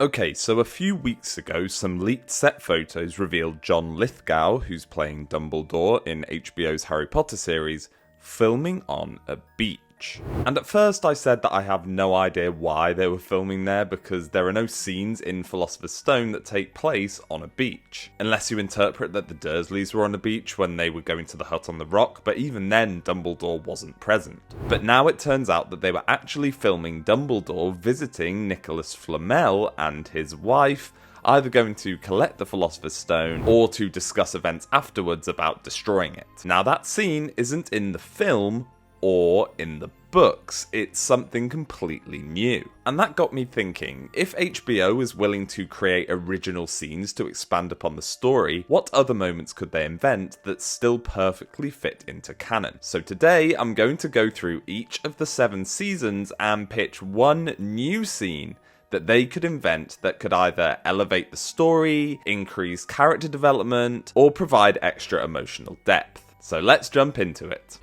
Okay, so a few weeks ago, some leaked set photos revealed John Lithgow, who's playing Dumbledore in HBO's Harry Potter series, filming on a beach. And at first I said that I have no idea why they were filming there because there are no scenes in Philosopher's Stone that take place on a beach. Unless you interpret that the Dursleys were on a beach when they were going to the hut on the rock, but even then Dumbledore wasn't present. But now it turns out that they were actually filming Dumbledore visiting Nicholas Flamel and his wife, either going to collect the Philosopher's Stone or to discuss events afterwards about destroying it. Now that scene isn't in the film or in the books, it's something completely new. And that got me thinking, if HBO is willing to create original scenes to expand upon the story, what other moments could they invent that still perfectly fit into canon? So today I'm going to go through each of the 7 seasons and pitch one new scene that they could invent that could either elevate the story, increase character development, or provide extra emotional depth. So let's jump into it.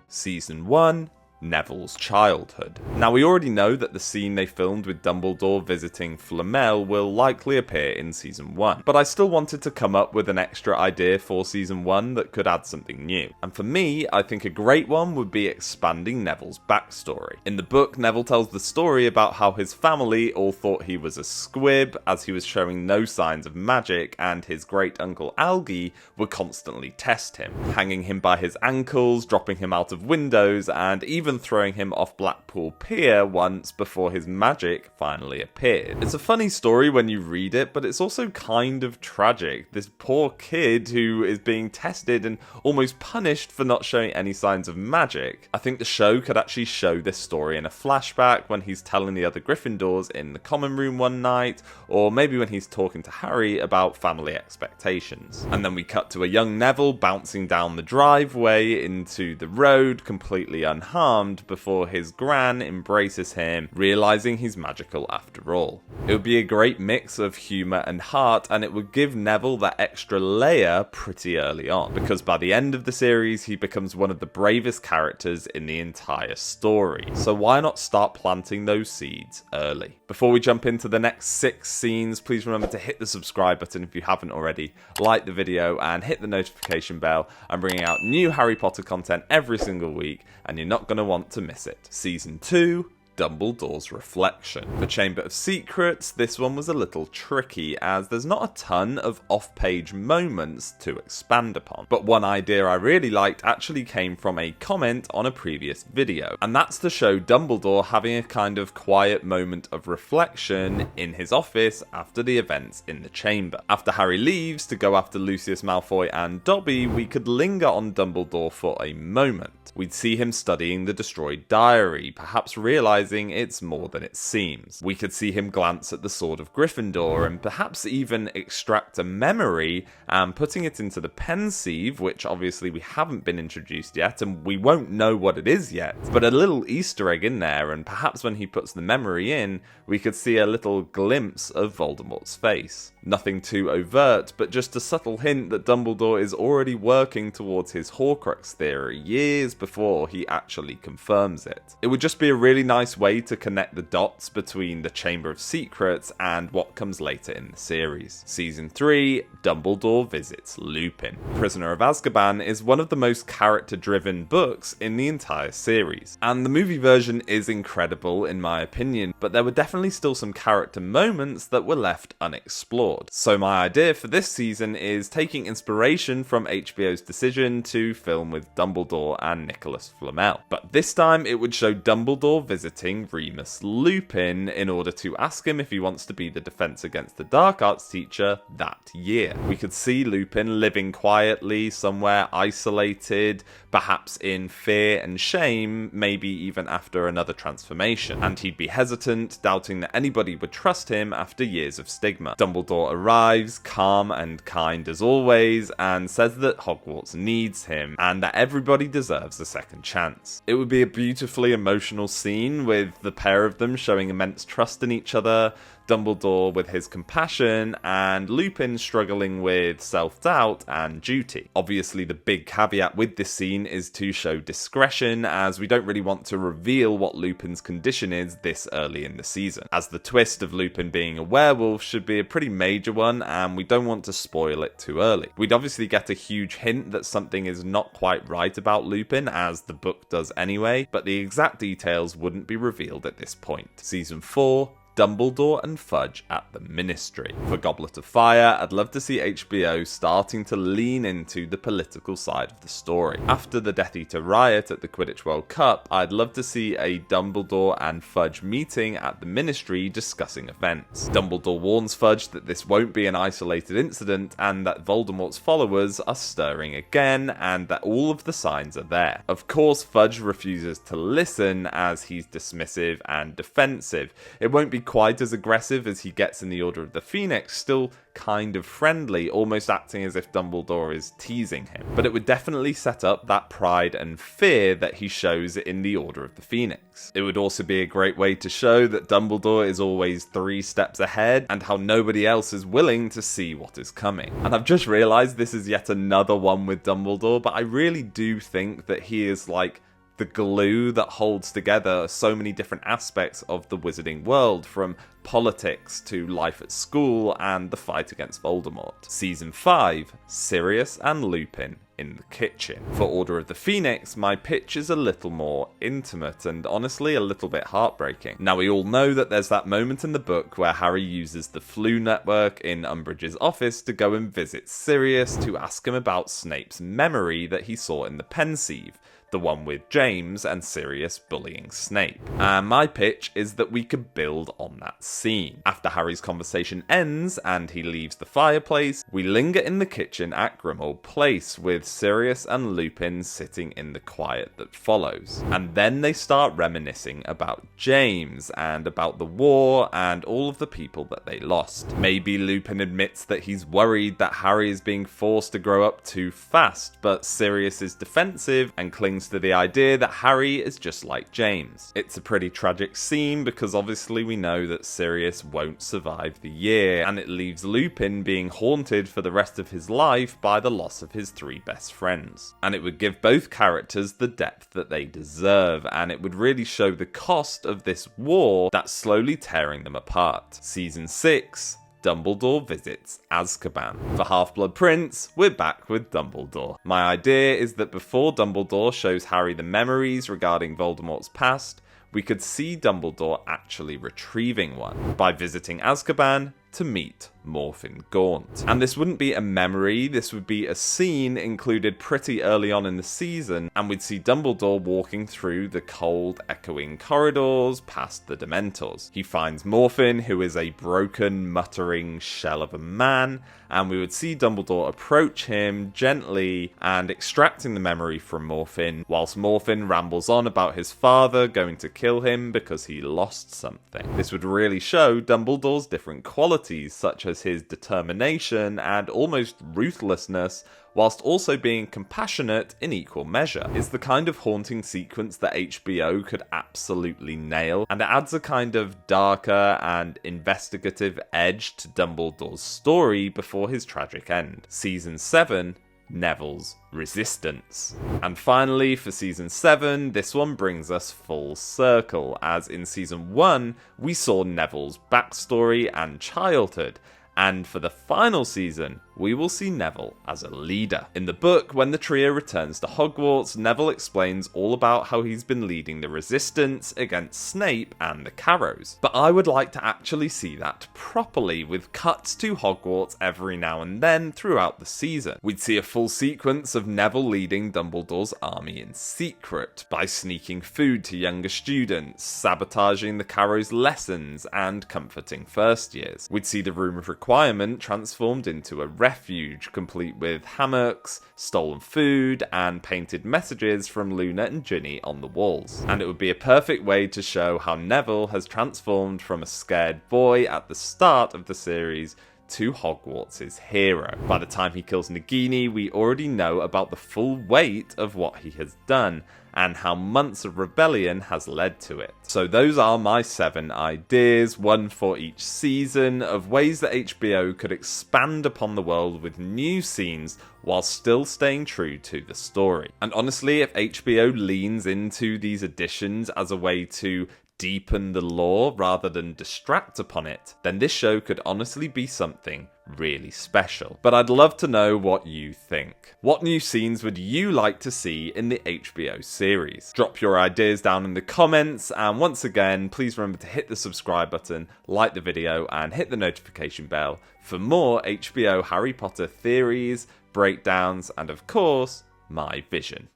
Season 1, Neville's childhood. Now we already know that the scene they filmed with Dumbledore visiting Flamel will likely appear in Season 1, but I still wanted to come up with an extra idea for Season 1 that could add something new. And for me, I think a great one would be expanding Neville's backstory. In the book, Neville tells the story about how his family all thought he was a squib as he was showing no signs of magic, and his great uncle Algie would constantly test him, hanging him by his ankles, dropping him out of windows, and even throwing him off Blackpool Pier once before his magic finally appeared. It's a funny story when you read it, but it's also kind of tragic. This poor kid who is being tested and almost punished for not showing any signs of magic. I think the show could actually show this story in a flashback when he's telling the other Gryffindors in the common room one night, or maybe when he's talking to Harry about family expectations. And then we cut to a young Neville bouncing down the driveway into the road completely unharmed before his gran embraces him, realizing he's magical after all. It would be a great mix of humour and heart, and it would give Neville that extra layer pretty early on, because by the end of the series he becomes one of the bravest characters in the entire story. So why not start planting those seeds early? Before we jump into the next 6 scenes, please remember to hit the subscribe button if you haven't already, like the video and hit the notification bell. I'm bringing out new Harry Potter content every single week and you're not going to want to miss it. Season 2, Dumbledore's Reflection. For Chamber of Secrets, this one was a little tricky as there's not a ton of off-page moments to expand upon. But one idea I really liked actually came from a comment on a previous video, and that's to show Dumbledore having a kind of quiet moment of reflection in his office after the events in the chamber. After Harry leaves to go after Lucius Malfoy and Dobby, we could linger on Dumbledore for a moment. We'd see him studying the destroyed diary, perhaps realizing it's more than it seems. We could see him glance at the Sword of Gryffindor and perhaps even extract a memory and putting it into the pensieve, which obviously we haven't been introduced yet and we won't know what it is yet, but a little Easter egg in there, and perhaps when he puts the memory in, we could see a little glimpse of Voldemort's face. Nothing too overt, but just a subtle hint that Dumbledore is already working towards his Horcrux theory years before he actually confirms it. It would just be a really nice way to connect the dots between the Chamber of Secrets and what comes later in the series. Season 3, Dumbledore visits Lupin. Prisoner of Azkaban is one of the most character-driven books in the entire series, and the movie version is incredible in my opinion, but there were definitely still some character moments that were left unexplored. So my idea for this season is taking inspiration from HBO's decision to film with Dumbledore and Nicholas Flamel, but this time it would show Dumbledore visiting Remus Lupin in order to ask him if he wants to be the Defense Against the Dark Arts teacher that year. We could see Lupin living quietly, somewhere isolated, perhaps in fear and shame, maybe even after another transformation, and he'd be hesitant, doubting that anybody would trust him after years of stigma. Dumbledore arrives, calm and kind as always, and says that Hogwarts needs him, and that everybody deserves a second chance. It would be a beautifully emotional scene with the pair of them showing immense trust in each other, Dumbledore with his compassion, and Lupin struggling with self-doubt and duty. Obviously, the big caveat with this scene is to show discretion, as we don't really want to reveal what Lupin's condition is this early in the season, as the twist of Lupin being a werewolf should be a pretty major one, and we don't want to spoil it too early. We'd obviously get a huge hint that something is not quite right about Lupin, as the book does anyway, but the exact details wouldn't be revealed at this point. Season 4, Dumbledore and Fudge at the Ministry. For Goblet of Fire, I'd love to see HBO starting to lean into the political side of the story. After the Death Eater riot at the Quidditch World Cup, I'd love to see a Dumbledore and Fudge meeting at the Ministry discussing events. Dumbledore warns Fudge that this won't be an isolated incident and that Voldemort's followers are stirring again and that all of the signs are there. Of course, Fudge refuses to listen as he's dismissive and defensive. It won't be quite as aggressive as he gets in the Order of the Phoenix, still kind of friendly, almost acting as if Dumbledore is teasing him. But it would definitely set up that pride and fear that he shows in the Order of the Phoenix. It would also be a great way to show that Dumbledore is always 3 steps ahead and how nobody else is willing to see what is coming. And I've just realised this is yet another one with Dumbledore, but I really do think that he is like the glue that holds together so many different aspects of the wizarding world, from politics to life at school and the fight against Voldemort. Season 5, Sirius and Lupin in the kitchen. For Order of the Phoenix, my pitch is a little more intimate and honestly a little bit heartbreaking. Now, we all know that there's that moment in the book where Harry uses the flu network in Umbridge's office to go and visit Sirius to ask him about Snape's memory that he saw in the Pensieve, the one with James and Sirius bullying Snape. And my pitch is that we could build on that scene. After Harry's conversation ends and he leaves the fireplace, we linger in the kitchen at Grimmauld Place with Sirius and Lupin sitting in the quiet that follows. And then they start reminiscing about James and about the war and all of the people that they lost. Maybe Lupin admits that he's worried that Harry is being forced to grow up too fast, but Sirius is defensive and clings to the idea that Harry is just like James. It's a pretty tragic scene because obviously we know that Sirius won't survive the year, and it leaves Lupin being haunted for the rest of his life by the loss of his 3 best friends. And it would give both characters the depth that they deserve, and it would really show the cost of this war that's slowly tearing them apart. Season 6, Dumbledore visits Azkaban. For Half-Blood Prince, we're back with Dumbledore. My idea is that before Dumbledore shows Harry the memories regarding Voldemort's past, we could see Dumbledore actually retrieving one by visiting Azkaban to meet Morphin Gaunt. And this wouldn't be a memory, this would be a scene included pretty early on in the season, and we'd see Dumbledore walking through the cold, echoing corridors past the Dementors. He finds Morphin, who is a broken, muttering shell of a man, and we would see Dumbledore approach him gently and extracting the memory from Morphin, whilst Morphin rambles on about his father going to kill him because he lost something. This would really show Dumbledore's different qualities, such as his determination and almost ruthlessness, whilst also being compassionate in equal measure. It's the kind of haunting sequence that HBO could absolutely nail, and it adds a kind of darker and investigative edge to Dumbledore's story before his tragic end. Season 7, Neville's Resistance. And finally, for Season 7, this one brings us full circle, as in Season 1, we saw Neville's backstory and childhood, and for the final season, we will see Neville as a leader. In the book, when the trio returns to Hogwarts, Neville explains all about how he's been leading the resistance against Snape and the Carrows. But I would like to actually see that properly, with cuts to Hogwarts every now and then throughout the season. We'd see a full sequence of Neville leading Dumbledore's army in secret, by sneaking food to younger students, sabotaging the Carrows' lessons, and comforting first years. We'd see the Room of Requirement transformed into a refuge, complete with hammocks, stolen food, and painted messages from Luna and Ginny on the walls. And it would be a perfect way to show how Neville has transformed from a scared boy at the start of the series to Hogwarts' hero. By the time he kills Nagini, we already know about the full weight of what he has done, and how months of rebellion has led to it. So those are my 7 ideas, one for each season, of ways that HBO could expand upon the world with new scenes while still staying true to the story. And honestly, if HBO leans into these additions as a way to deepen the lore rather than distract upon it, then this show could honestly be something really special. But I'd love to know what you think. What new scenes would you like to see in the HBO series? Drop your ideas down in the comments, and once again, please remember to hit the subscribe button, like the video, and hit the notification bell for more HBO Harry Potter theories, breakdowns, and of course, my vision.